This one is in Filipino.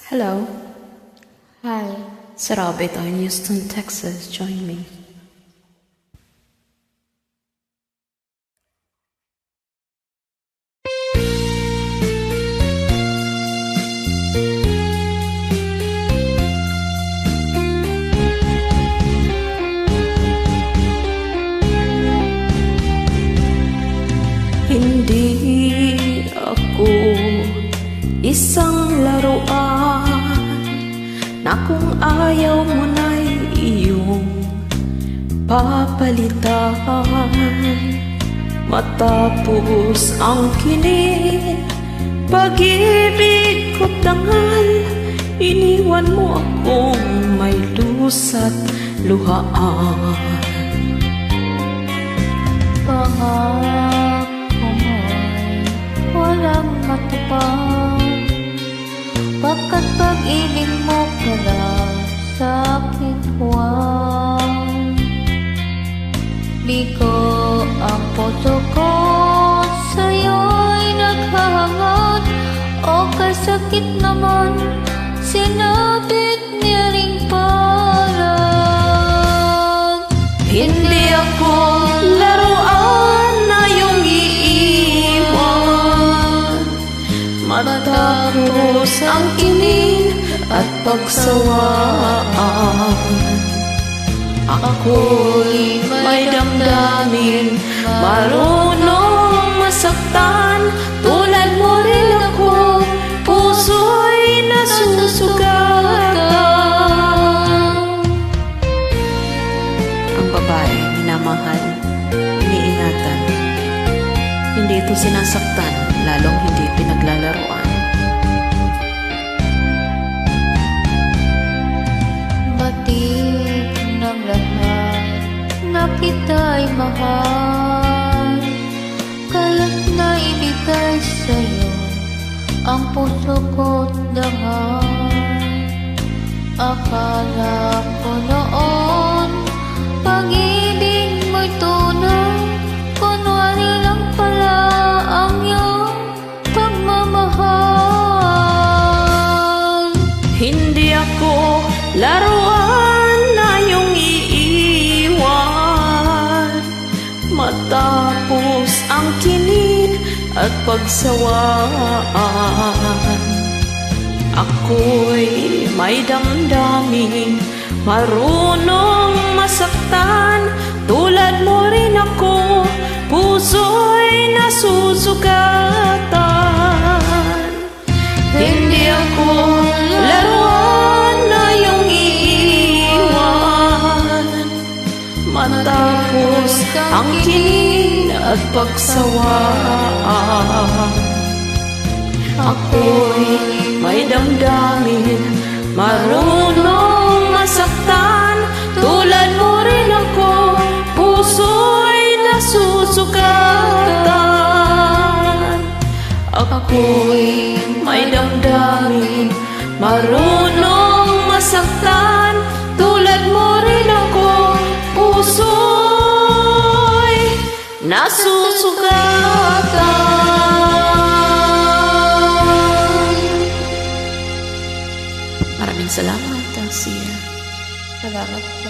Hello. Hi. Sarap ito in Houston, Texas. Join me. Hindi ako isang laruan na kung ayaw mo na'y iyong papalitan. Matapos ang kinit, pag-ibig ko tangal, iniwan mo akong may lusa't luhaan. Pangako mo'y walang matupad, pagkat pag-ibig mo pala sa'kin huwag. Di ko ang puso ko sa'yo'y naghahangad, o kasakit naman sinabit niya ring palag. Hindi ako laruan na iyong iiwan, matapos ang kinig at pagsawaan. Ako'y may damdamin, marunong masaktan. Tulad mo rin ako, puso'y nasusugatan. Ang babae minamahal, iniingatan. Hindi ito sinasaktan, lalong hindi pinaglalaroan. Batik ng lahat na kita'y mahal, kaya't naibigay sa'yo ang puso ko't dangal. Akala ko noon pag-ibig mo'y tunay, kunwari lang pala ang iyong pagmamahal. Hindi ako laruan na iyong iiwan, matapos ang kinig at pagsawaan. Ako'y may damdamin, marunong masaktan. Tulad mo rin ako, puso'y nasusugatan. Hindi ako laruan na iyong iiwan, matapos ang kinig at pagsawaan. Ako'y may damdamin, marunong masaktan. Tulad mo rin ako, puso'y nasusugatan. Ako'y may damdamin, marunong masaktan. Tulad mo rin ako, puso'y nasusugatan. Maraming salamat, Sia. Salamat po.